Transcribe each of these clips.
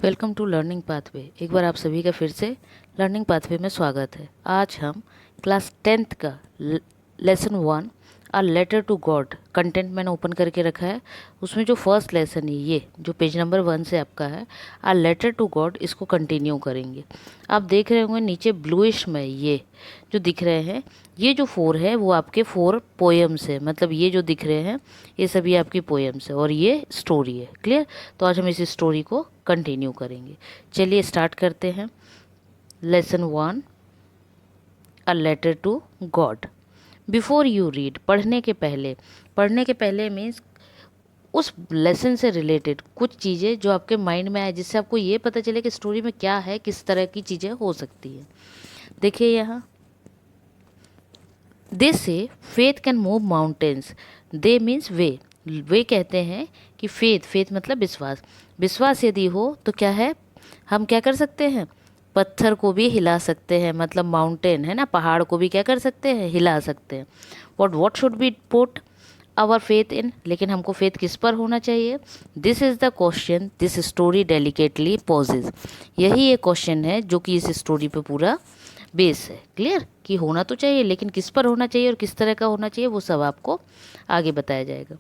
Welcome to learning pathway. एक बार आप सभी का फिर से लर्निंग पाथवे में स्वागत है। आज हम क्लास 10th का lesson 1 a letter to God content मैंने ओपन करके रखा है। उसमें जो फर्स्ट लेसन है ये जो पेज नंबर 1 से आपका है आ लेटर टू गॉड, इसको कंटिन्यू करेंगे। आप देख रहे होंगे नीचे ब्लूइश में ये जो दिख रहे हैं, ये जो 4 है वो आपके 4 पोएम्स है। मतलब ये जो दिख रहे हैं ये सभी आपकी पोएम्स है और ये स्टोरी है। क्लियर? तो आज हम इस स्टोरी को कंटिन्यू करेंगे। चलिए स्टार्ट करते हैं। Lesson 1 a letter to God. Before you read, पढ़ने के पहले मीन्स उस लेसन से रिलेटेड कुछ चीज़ें जो आपके माइंड में आए, जिससे आपको ये पता चले कि स्टोरी में क्या है, किस तरह की चीज़ें हो सकती है। देखिए यहाँ they say faith can move mountains. They means वे कहते हैं कि फेथ मतलब विश्वास यदि हो तो क्या है, हम क्या कर सकते हैं, पत्थर को भी हिला सकते हैं। मतलब माउंटेन है ना, पहाड़ को भी क्या कर सकते हैं, हिला सकते हैं। What should be put our faith in, लेकिन हमको फेथ किस पर होना चाहिए। This is the question this story delicately poses. यही एक क्वेश्चन है जो कि इस स्टोरी पे पूरा बेस है। क्लियर? कि होना तो चाहिए, लेकिन किस पर होना चाहिए और किस तरह का होना चाहिए वो सब आपको आगे बताया जाएगा।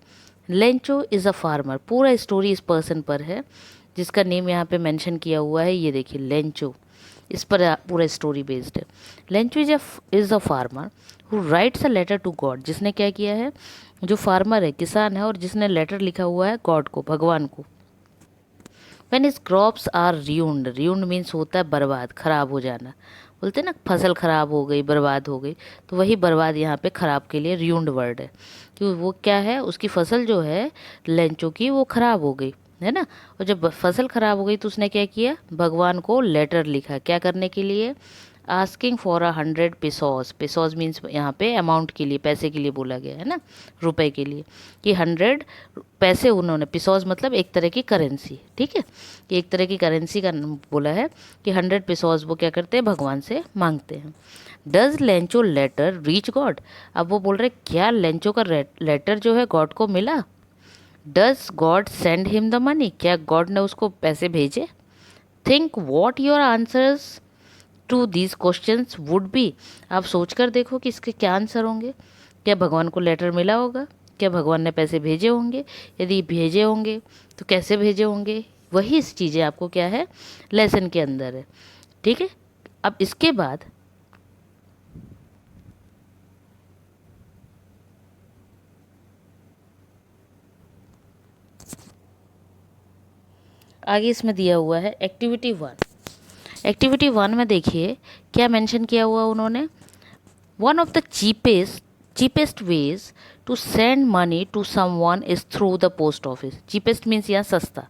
Lencho is a farmer. पूरा स्टोरी इस पर्सन पर है जिसका नेम यहाँ पे मेंशन किया हुआ है। ये देखिए लेंचो, इस पर पूरा स्टोरी बेस्ड है। Lencho is a farmer who writes a letter to God. जिसने क्या किया है, जो फार्मर है, किसान है, और जिसने लेटर लिखा हुआ है गॉड को, भगवान को। When his crops are ruined means होता है बर्बाद, खराब हो जाना। बोलते हैं ना फसल खराब हो गई, बर्बाद हो गई, तो वही बर्बाद यहाँ पे खराब के लिए ruined वर्ड है। कि वो क्या है, उसकी फसल जो है लेंचो की वो खराब हो गई है ना। और जब फसल खराब हो गई तो उसने क्या किया, भगवान को लेटर लिखा। क्या करने के लिए, asking for 100 pesos. Pesos means यहाँ पे अमाउंट के लिए, पैसे के लिए बोला गया है ना, रुपए के लिए। कि 100 पैसे उन्होंने, पेसोस मतलब एक तरह की करेंसी, ठीक है, कि एक तरह की करेंसी का बोला है कि 100 पेसोस वो क्या करते हैं, भगवान से मांगते हैं। Does Lencho letter reach God. अब वो बोल रहे क्या लेंचो का लेटर जो है गॉड को मिला। Does God send him the money. क्या गॉड ने उसको पैसे भेजे। Think what your answers to these questions would be. आप सोचकर देखो कि इसके क्या आंसर होंगे। क्या भगवान को लेटर मिला होगा, क्या भगवान ने पैसे भेजे होंगे, यदि भेजे होंगे तो कैसे भेजे होंगे। वही चीज़ें आपको क्या है, लेसन के अंदर है। ठीक है, अब इसके बाद आगे इसमें दिया हुआ है एक्टिविटी 1। एक्टिविटी 1 में देखिए क्या मेंशन किया हुआ उन्होंने। One of the cheapest ways to send money to someone is through the post office. Cheapest means यहाँ सस्ता,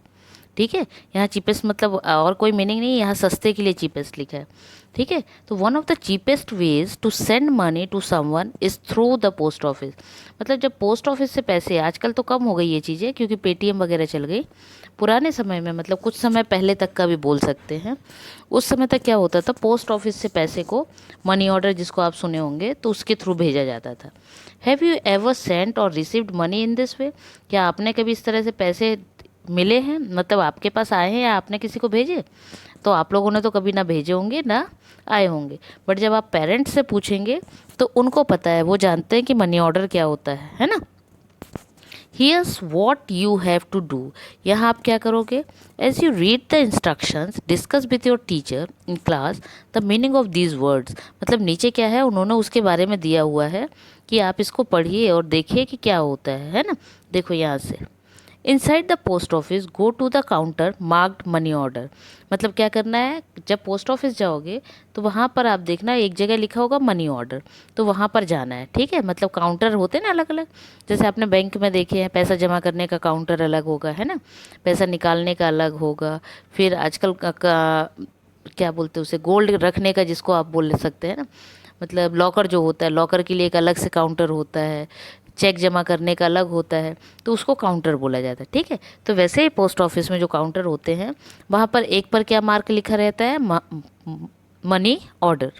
ठीक है। यहाँ चीपेस्ट मतलब और कोई मीनिंग नहीं, यहाँ सस्ते के लिए चीपेस्ट लिखा है, ठीक है। तो one of the cheapest ways to send money to someone is through the post office. मतलब जब पोस्ट ऑफिस से पैसे, आजकल तो कम हो गई ये चीज़ें क्योंकि पेटीएम वगैरह चल गई। पुराने समय में मतलब कुछ समय पहले तक का भी बोल सकते हैं, उस समय तक क्या होता था, पोस्ट ऑफिस से पैसे को, मनी ऑर्डर जिसको आप सुने होंगे, तो उसके थ्रू भेजा जाता था। हैव यू एवर सेंट और received money in this way. क्या आपने कभी इस तरह से पैसे मिले हैं, मतलब आपके पास आए हैं या आपने किसी को भेजे। तो आप लोगों ने तो कभी ना भेजे होंगे ना आए होंगे, बट जब आप पेरेंट्स से पूछेंगे तो उनको पता है, वो जानते हैं कि मनी ऑर्डर क्या होता है ना। Here's what you have to do. यहाँ आप क्या करोगे, as you read the instructions discuss with your teacher in class the meaning of these words. मतलब नीचे क्या है, उन्होंने उसके बारे में दिया हुआ है कि आप इसको पढ़िए और देखिए कि क्या होता है ना। देखो यहाँ से, inside the post office go to the counter marked money order. मतलब क्या करना है, जब पोस्ट ऑफिस जाओगे तो वहाँ पर आप देखना एक जगह लिखा होगा मनी ऑर्डर, तो वहाँ पर जाना है, ठीक है। मतलब काउंटर होते हैं ना अलग अलग, जैसे आपने बैंक में देखे हैं, पैसा जमा करने का काउंटर अलग होगा है ना, पैसा निकालने का अलग होगा, फिर आजकल क्या बोलते हैं उसे, गोल्ड रखने का जिसको आप बोल सकते हैं ना, मतलब लॉकर जो होता है, लॉकर के लिए एक अलग से काउंटर होता है, चेक जमा करने का अलग होता है, तो उसको काउंटर बोला जाता है, ठीक है। तो वैसे ही पोस्ट ऑफिस में जो काउंटर होते हैं वहाँ पर एक पर क्या मार्क लिखा रहता है, मनी ऑर्डर।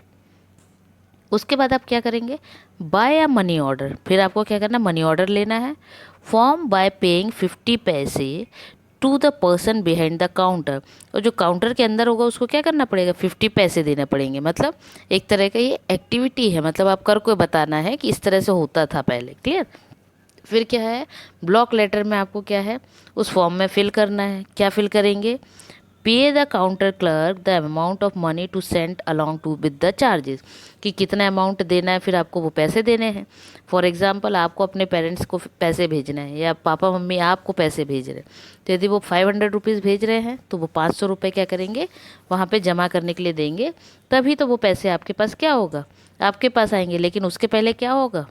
उसके बाद आप क्या करेंगे, बाय अ मनी ऑर्डर। फिर आपको क्या करना है, मनी ऑर्डर लेना है। फॉर्म बाय पेइंग 50 पैसे to the person behind the counter, और जो काउंटर के अंदर होगा उसको क्या करना पड़ेगा, 50 पैसे देने पड़ेंगे। मतलब एक तरह का ये एक्टिविटी है, मतलब आप कर को बताना है कि इस तरह से होता था पहले। क्लियर। फिर क्या है, ब्लॉक लेटर में आपको क्या है, उस फॉर्म में फिल करना है। क्या फिल करेंगे, pay the counter clerk the amount of money to send along to with the charges, कि कितना अमाउंट देना है, फिर आपको वो पैसे देने हैं। फॉर एग्जांपल आपको अपने पेरेंट्स को पैसे भेजना है, या पापा मम्मी आपको पैसे भेज रहे हैं, तो यदि वो 500 रुपीज़ भेज रहे हैं तो वो 500 रुपये क्या करेंगे, वहाँ पे जमा करने के लिए देंगे, तभी तो वो पैसे आपके पास क्या होगा, आपके पास आएंगे। लेकिन उसके पहले क्या होगा,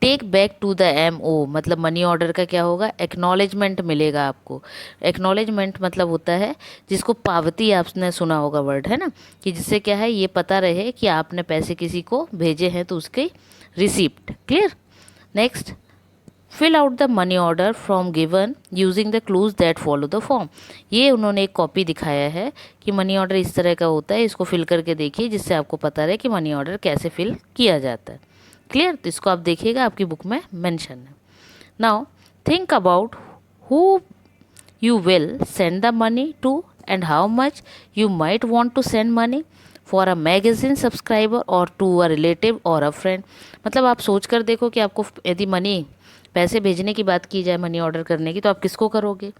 take back to the MO, मतलब मनी ऑर्डर का क्या होगा, एक्नॉलेजमेंट मिलेगा आपको। एक्नॉलेजमेंट मतलब होता है, जिसको पावती आपने सुना होगा वर्ड, है ना, कि जिससे क्या है ये पता रहे कि आपने पैसे किसी को भेजे हैं, तो उसकी receipt. Clear. Next, fill out the money order from given using the clues that follow the form. ये उन्होंने एक कॉपी दिखाया है कि मनी ऑर्डर इस तरह का होता है, इसको फिल करके देखिए, जिससे आपको पता रहे कि मनी ऑर्डर कैसे फिल किया जाता है। क्लियर। तो इसको आप देखिएगा, आपकी बुक में मेंशन है। Now think about who you will send the money to and how much you might want to send money for a magazine subscriber or to a relative or a friend। मतलब आप सोच कर देखो कि आपको यदि पैसे भेजने की बात की जाए, मनी ऑर्डर करने की, तो आप किसको करोगे,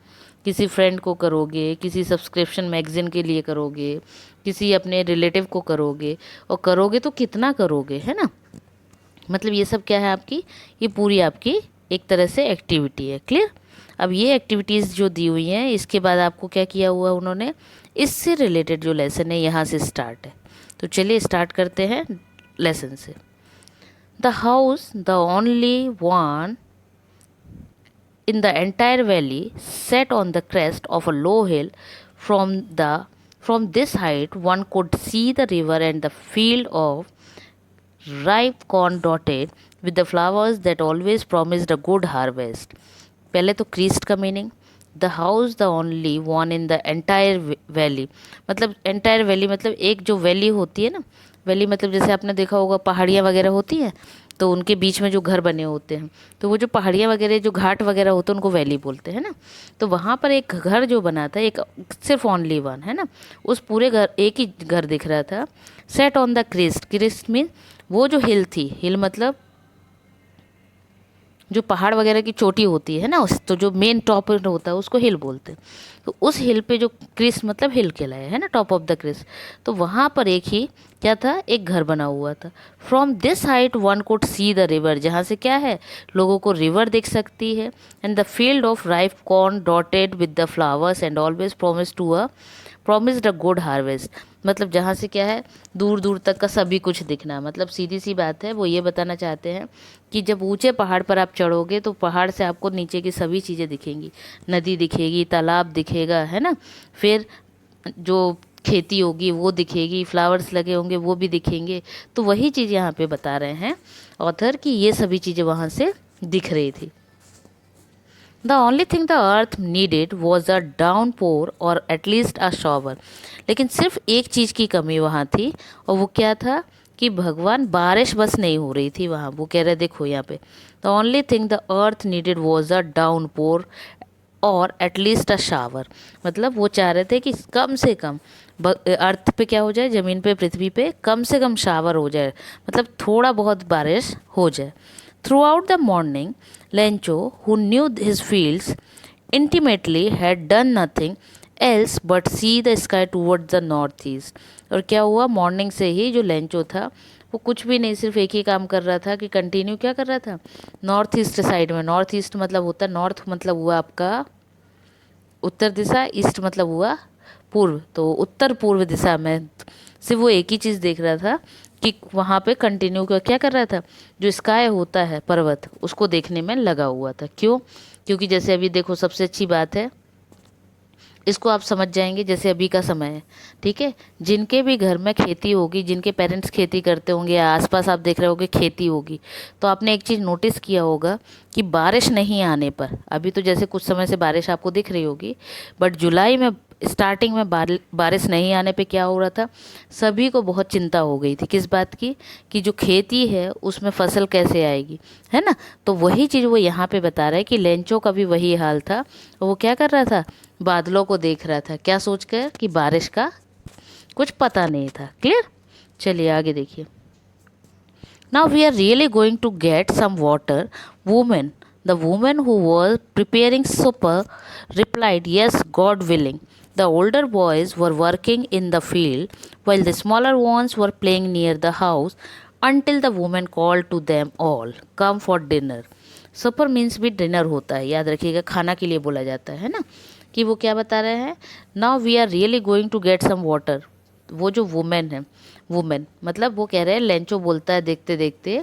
किसी फ्रेंड को करोगे, किसी सब्सक्रिप्शन मैगजीन के लिए करोगे, किसी अपने रिलेटिव को करोगे, और करोगे तो कितना करोगे, है ना। मतलब ये सब क्या है आपकी, ये पूरी आपकी एक तरह से एक्टिविटी है। क्लियर। अब ये एक्टिविटीज़ जो दी हुई हैं, इसके बाद आपको क्या किया हुआ उन्होंने, इससे रिलेटेड जो लेसन है यहाँ से स्टार्ट है। तो चलिए स्टार्ट करते हैं लेसन से। The house the only one in the entire valley set on the crest of a low hill. From this height one could see the river and the field of ripe corn dotted with the flowers that always promised a good harvest। पहले तो Crest का meaning, the house the only one in the entire valley, मतलब entire valley मतलब एक जो valley होती है ना, वैली मतलब जैसे आपने देखा होगा पहाड़ियाँ वगैरह होती हैं, तो उनके बीच में जो घर बने होते हैं, तो वो जो पहाड़ियाँ वगैरह जो घाट वगैरह होते हैं उनको वैली बोलते हैं ना। तो वहाँ पर एक घर जो बना था, एक सिर्फ ओनली वन, है ना, उस पूरे घर एक ही घर दिख रहा था। Set on the crest, crest mean वो जो हिल थी, हिल मतलब जो पहाड़ वगैरह की चोटी होती है ना, उस तो जो मेन टॉप होता है उसको हिल बोलते हैं। तो उस हिल पे जो क्रिस मतलब हिल कहलाया है ना, टॉप ऑफ द क्रिस, तो वहाँ पर एक ही क्या था, एक घर बना हुआ था। From this height one could see the river, जहाँ से क्या है लोगों को रिवर दिख सकती है। And the field of ripe corn dotted with the flowers and always promised a good harvest, मतलब जहाँ से क्या है दूर दूर तक का सभी कुछ दिखना। मतलब सीधी सी बात है, वो ये बताना चाहते हैं कि जब ऊंचे पहाड़ पर आप चढ़ोगे तो पहाड़ से आपको नीचे की सभी चीज़ें दिखेंगी, नदी दिखेगी, तालाब दिखेगा, है ना, फिर जो खेती होगी वो दिखेगी, फ्लावर्स लगे होंगे वो भी दिखेंगे। तो वही चीज़ यहाँ पे बता रहे हैं ऑथर कि ये सभी चीज़ें वहाँ से दिख रही थी। The only thing the earth needed was a downpour or at least a shower, लेकिन सिर्फ एक चीज़ की कमी वहाँ थी, और वो क्या था कि भगवान बारिश बस नहीं हो रही थी वहाँ। वो कह रहे देखो यहाँ पे, the only thing the earth needed was a downpour or at least a shower, मतलब वो चाह रहे थे कि कम से कम अर्थ पे क्या हो जाए, ज़मीन पे, पृथ्वी पे कम से कम शावर हो जाए, मतलब थोड़ा बहुत बारिश हो जाए। Through out the morning Lencho who knew his fields intimately had done nothing else but see the sky towards the north east. और क्या हुआ, मॉर्निंग से ही जो लेंचो था वो कुछ भी नहीं, सिर्फ एक ही काम कर रहा था कि कंटिन्यू क्या कर रहा था, नॉर्थ ईस्ट साइड में। नॉर्थ ईस्ट मतलब होता है, नॉर्थ मतलब हुआ आपका उत्तर दिशा, ईस्ट मतलब हुआ पूर्व, तो उत्तर पूर्व दिशा में सिर्फ वो एक ही चीज़ देख रहा था कि वहाँ पे कंटिन्यू क्या कर रहा था, जो स्काई होता है पर्वत उसको देखने में लगा हुआ था। क्यों, क्योंकि जैसे अभी देखो सबसे अच्छी बात है, इसको आप समझ जाएंगे जैसे अभी का समय है, ठीक है, जिनके भी घर में खेती होगी, जिनके पेरेंट्स खेती करते होंगे या आसपास आप देख रहे होगे खेती होगी, तो आपने एक चीज़ नोटिस किया होगा कि बारिश नहीं आने पर, अभी तो जैसे कुछ समय से बारिश आपको दिख रही होगी, बट जुलाई में स्टार्टिंग में बारिश नहीं आने पे क्या हो रहा था, सभी को बहुत चिंता हो गई थी। किस बात की? कि जो खेती है उसमें फसल कैसे आएगी, है ना। तो वही चीज़ वो यहाँ पे बता रहा है कि लेंचो का भी वही हाल था। वो क्या कर रहा था? बादलों को देख रहा था, क्या सोच कर कि बारिश का कुछ पता नहीं था। क्लियर? चलिए आगे देखिए। Now we are really going to get some water. Woman, the woman who was preparing supper, replied, Yes, God willing. The older boys were working in the field, while the smaller ones were playing near the house, until the woman called to them all, Come for dinner. Supper means भी dinner होता है, याद रखिएगा, खाना के लिए बोला जाता है ना। कि वो क्या बता रहे हैं? Now we are really going to get some water. वो जो वुमेन है, वुमेन मतलब वो कह रहे हैं, लेंचो बोलता है देखते देखते,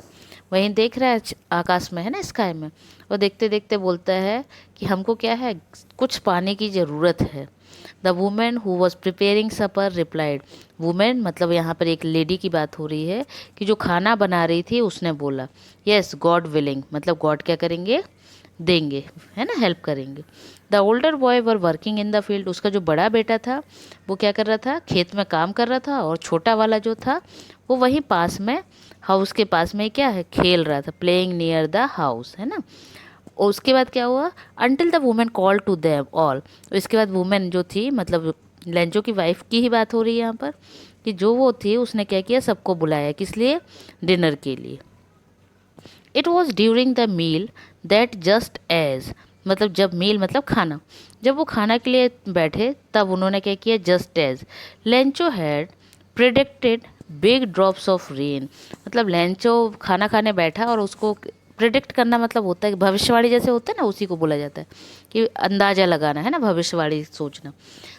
वहीं देख रहा है आकाश में, है ना, स्काई में, और देखते देखते बोलता है कि हमको क्या है, कुछ पानी की ज़रूरत है। The women who was preparing supper replied. Women मतलब यहाँ पर एक लेडी की बात हो रही है कि जो खाना बना रही थी उसने बोला, येस गॉड विलिंग, मतलब गॉड क्या करेंगे, देंगे, है ना, हेल्प करेंगे। The older boy were working in the field. उसका जो बड़ा बेटा था वो क्या कर रहा था, खेत में काम कर रहा था, और छोटा वाला जो था वो वहीं पास में, हाउस के पास में क्या है, खेल रहा था, प्लेइंग नियर द हाउस, है ना। और उसके बाद क्या हुआ, until the women call to them all. इसके बाद वुमेन जो थी, मतलब लेंचो की वाइफ की ही बात हो रही है यहाँ पर, कि जो वो थी उसने क्या किया, सबको बुलाया, किस लिए, डिनर के लिए। It was during the meal that just as, मतलब जब मील मतलब खाना, जब वो खाना के लिए बैठे तब उन्होंने क्या किया, just as Lencho had predicted big drops of rain. मतलब लेंचो खाना खाने बैठा और उसको प्रिडिक्ट करना मतलब होता है भविष्यवाणी जैसे होता है ना, उसी को बोला जाता है कि अंदाज़ा लगाना, है ना, भविष्यवाणी सोचना।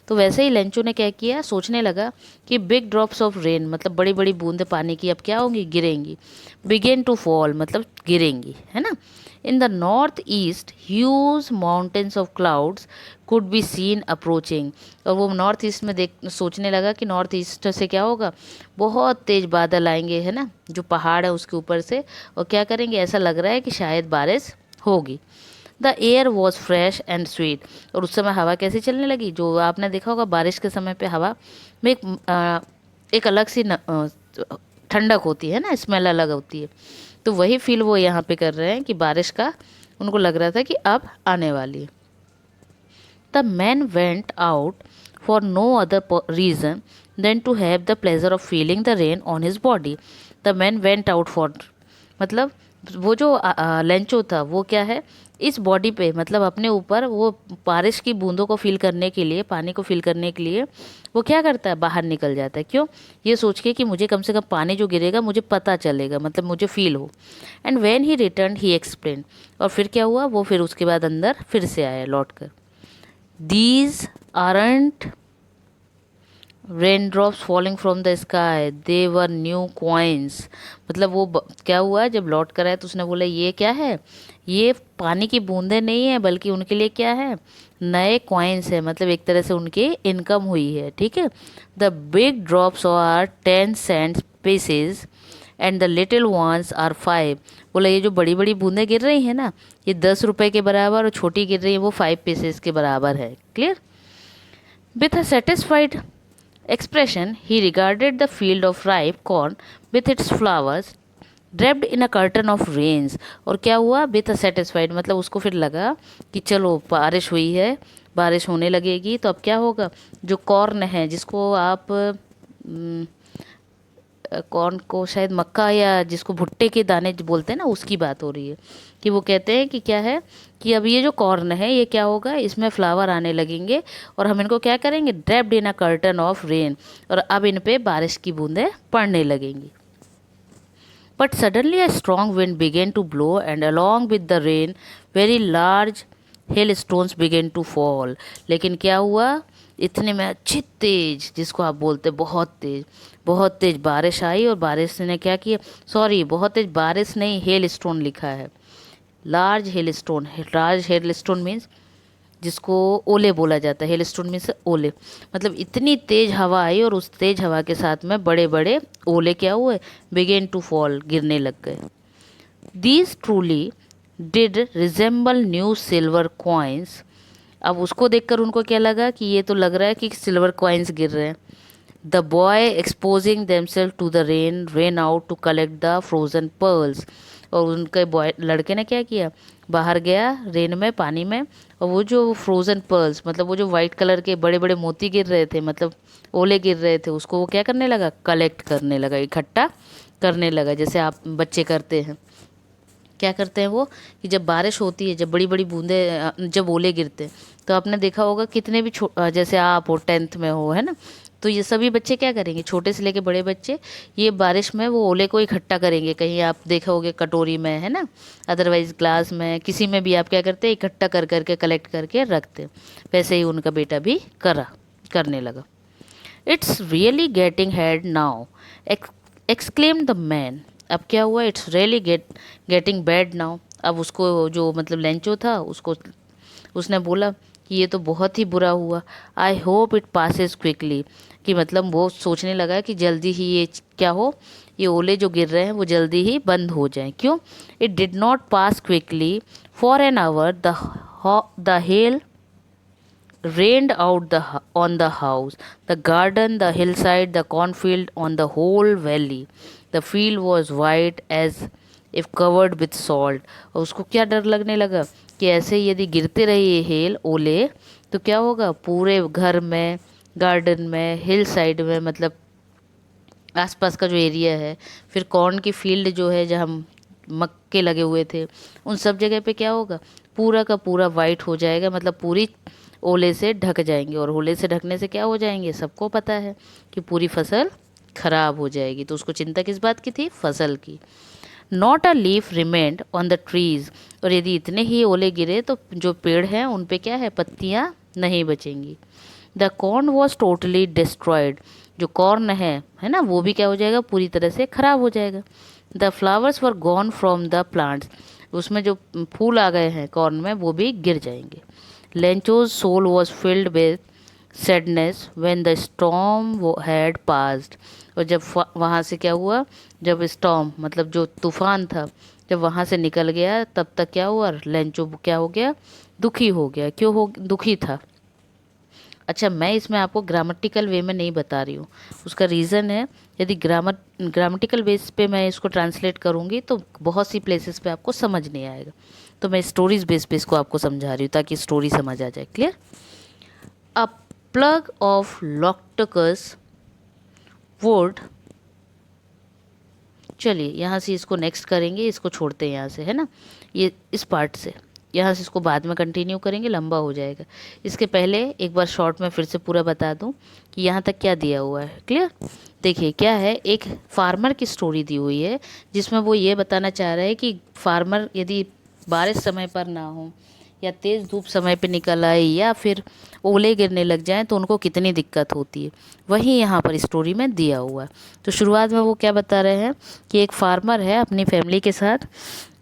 तो वैसे ही लेंचो ने क्या किया, सोचने लगा कि बिग ड्रॉप्स ऑफ रेन मतलब बड़ी बड़ी बूंदें पानी की अब क्या होंगी, गिरेंगी। बिगेन टू फॉल मतलब गिरेंगी, है ना। In the north east huge mountains of clouds could be seen approaching. और वो नॉर्थ ईस्ट में देख सोचने लगा कि नॉर्थ ईस्ट से क्या होगा, बहुत तेज बादल आएंगे, है ना, जो पहाड़ है उसके ऊपर से, और क्या करेंगे, ऐसा लग रहा है कि शायद बारिश होगी। The air was fresh and sweet. और उस समय हवा कैसी चलने लगी, जो आपने देखा होगा बारिश के समय पे हवा में एक अलग सी ठंडक होती है ना, स्मेल अलग होती है। तो वही फील वो यहाँ पे कर रहे हैं कि बारिश का उनको लग रहा था कि अब आने वाली है। The man went out for no other reason than to have the pleasure of feeling the rain on his body. The man went out for मतलब वो जो लेंचो था वो क्या है, इस बॉडी पे मतलब अपने ऊपर वो बारिश की बूंदों को फील करने के लिए, पानी को फील करने के लिए वो क्या करता है, बाहर निकल जाता है। क्यों? ये सोच के कि मुझे कम से कम पानी जो गिरेगा मुझे पता चलेगा, मतलब मुझे फील हो। And when he return he explain. और फिर क्या हुआ, वो फिर उसके बाद अंदर फिर से आया लौट कर। These aren't rain drops falling from the sky, they were new coins. मतलब वो क्या हुआ, जब लौट कर आया तो उसने बोला ये क्या है, ये पानी की बूंदें नहीं है, बल्कि उनके लिए क्या है, नए कॉइन्स है, मतलब एक तरह से उनकी इनकम हुई है। ठीक है। The big drops are 10 cents pieces and the little ones are 5। बोला ये जो बड़ी बड़ी बूंदें गिर रही हैं ना, ये 10 रुपए के बराबर, और छोटी गिर रही है वो 5 पीसेज के बराबर है। Clear? With a satisfied expression, he regarded the field of ripe corn with its flowers draped in a curtain of rains। और क्या हुआ, with a satisfied मतलब उसको फिर लगा कि चलो बारिश हुई है, बारिश होने लगेगी, तो अब क्या होगा, जो कॉर्न है जिसको आप कॉर्न को शायद मक्का या जिसको भुट्टे के दाने बोलते हैं ना, उसकी बात हो रही है। कि वो कहते हैं कि क्या है, कि अब ये जो कॉर्न है ये क्या होगा, इसमें फ्लावर आने लगेंगे, और हम इनको क्या करेंगे, draped in a curtain of rain, और अब इन पे बारिश की बूंदें पड़ने लगेंगी। But suddenly a strong wind began to blow and along with the rain very large hail stones began to fall. लेकिन क्या हुआ, इतने में अच्छी तेज, जिसको आप बोलते बहुत तेज बारिश आई, और बारिश ने क्या किया, सॉरी बहुत तेज बारिश नहीं, हेल स्टोन लिखा है, large hello stone. Large hello stone means जिसको ओले बोला जाता है, हेल स्टोन मीन्स ओले। मतलब इतनी तेज हवा आई, और उस तेज हवा के साथ में बड़े बड़े ओले क्या हुए, बिगेन टू फॉल, गिरने लग गए। These truly did resemble new silver coins अब उसको देखकर उनको क्या लगा कि ये तो लग रहा है कि सिल्वर कॉइन्स गिर रहे हैं। The boy exposing themselves to the rain ran out to collect the frozen pearls. और उनके बॉय लड़के ने क्या किया, बाहर गया रेन में, पानी में, और वो जो फ्रोजन पर्ल्स मतलब वो जो वाइट कलर के बड़े बड़े मोती गिर रहे थे, मतलब ओले गिर रहे थे, उसको वो क्या करने लगा, कलेक्ट करने लगा, इकट्ठा करने लगा, जैसे आप बच्चे करते हैं। क्या करते हैं वो कि जब बारिश होती है, जब बड़ी बड़ी बूंदे जब ओले गिरते हैं, तो आपने देखा होगा कितने भी जैसे आप हो 10th में हो, है ना, तो ये सभी बच्चे क्या करेंगे, छोटे से लेके बड़े बच्चे, ये बारिश में वो ओले को इकट्ठा करेंगे, कहीं आप देखा होगे कटोरी में, है ना, अदरवाइज ग्लास में, किसी में भी आप क्या करते हैं, इकट्ठा कर करके कलेक्ट करके रखते हैं। वैसे ही उनका बेटा भी करने लगा। It's really getting head now, exclaim the man. अब क्या हुआ, it's really getting bad now. अब उसको जो मतलब लेंचो था, उसको उसने बोला कि ये तो बहुत ही बुरा हुआ। I hope it passes quickly, कि मतलब वो सोचने लगा कि जल्दी ही ये क्या हो, ये ओले जो गिर रहे हैं वो जल्दी ही बंद हो जाएं। क्यों, it did not pass quickly for an hour, the hell rained out on the house, the garden, the hillside, the cornfield, on the whole valley. The field was white as if covered with salt. और उसको क्या डर लगने लगा कि ऐसे यदि गिरते रहे ये हेल ओले तो क्या होगा, पूरे घर में, गार्डन में, हिल साइड में, मतलब आसपास का जो एरिया है, फिर कॉर्न की फील्ड जो है जहाँ मक्के लगे हुए थे, उन सब जगह पे क्या होगा, पूरा का पूरा वाइट हो जाएगा, मतलब पूरी ओले से ढक जाएंगे। और ओले से ढकने से क्या हो जाएंगे, सबको पता है कि पूरी फसल खराब हो जाएगी। तो उसको चिंता किस बात की थी, फसल की। Not a leaf remained on the trees. और यदि इतने ही ओले गिरे तो जो पेड़ हैं उन पे क्या है, पत्तियाँ नहीं बचेंगी। The corn was totally destroyed. जो कॉर्न है ना, वो भी क्या हो जाएगा, पूरी तरह से खराब हो जाएगा। The flowers were gone from the plants. उसमें जो फूल आ गए हैं कॉर्न में वो भी गिर जाएंगे। Lencho's soul was filled with sadness when the storm had passed. और जब वहाँ से क्या हुआ, जब स्टॉर्म मतलब जो तूफान था जब वहाँ से निकल गया, तब तक क्या हुआ, लेंचो क्या हो गया, दुखी हो गया। क्यों हो दुखी था, अच्छा मैं इसमें आपको ग्रामेटिकल वे में नहीं बता रही हूँ, उसका रीज़न है, यदि ग्रामेटिकल बेस पे मैं इसको ट्रांसलेट करूँगी तो बहुत सी प्लेसेस पे आपको समझ नहीं आएगा, तो मैं स्टोरीज बेस पे इसको आपको समझा रही हूँ ताकि स्टोरी समझ आ जाए। Clear. A plague of locusts would, चलिए यहाँ से इसको नेक्स्ट करेंगे, इसको छोड़ते हैं यहाँ से, है ना, ये इस पार्ट से, यहाँ से इसको बाद में कंटिन्यू करेंगे, लंबा हो जाएगा। इसके पहले एक बार शॉर्ट में फिर से पूरा बता दूँ कि यहाँ तक क्या दिया हुआ है। क्लियर। देखिए क्या है, एक फार्मर की स्टोरी दी हुई है जिसमें वो ये बताना चाह रहा है कि फार्मर यदि बारिश समय पर ना हो या तेज़ धूप समय पे निकल आए या फिर ओले गिरने लग जाएं तो उनको कितनी दिक्कत होती है, वही यहाँ पर स्टोरी में दिया हुआ है। तो शुरुआत में वो क्या बता रहे हैं कि एक फार्मर है, अपनी फैमिली के साथ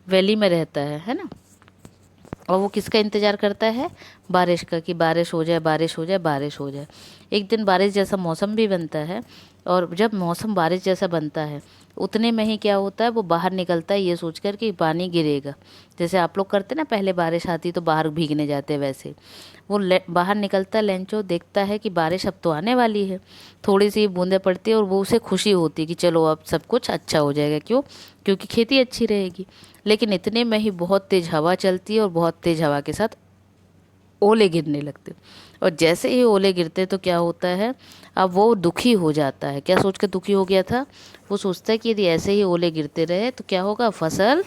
वैली में रहता है ना, और वो किसका इंतज़ार करता है, बारिश का, कि बारिश हो जाए, बारिश हो जाए, बारिश हो जाए। एक दिन बारिश जैसा मौसम भी बनता है, और जब मौसम बारिश जैसा बनता है उतने में ही क्या होता है, वो बाहर निकलता है ये सोचकर कि पानी गिरेगा, जैसे आप लोग करते ना, पहले बारिश आती तो बाहर भीगने जाते, वैसे वो बाहर निकलता है लेंचो, देखता है कि बारिश अब तो आने वाली है, थोड़ी सी बूंदें पड़ती है और वो उसे खुशी होती है कि चलो अब सब कुछ अच्छा हो जाएगा। क्यों, क्योंकि खेती अच्छी रहेगी। लेकिन इतने में ही बहुत तेज़ हवा चलती है और बहुत तेज़ हवा के साथ ओले गिरने लगते, और जैसे ही ओले गिरते तो क्या होता है, अब वो दुखी हो जाता है। क्या सोच कर दुखी हो गया था, वो सोचता है कि यदि ऐसे ही ओले गिरते रहे तो क्या होगा, फसल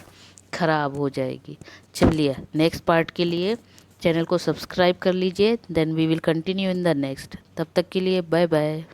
खराब हो जाएगी। चलिए नेक्स्ट पार्ट के लिए चैनल को सब्सक्राइब कर लीजिए, then we will continue in the next. तब तक के लिए बाय बाय।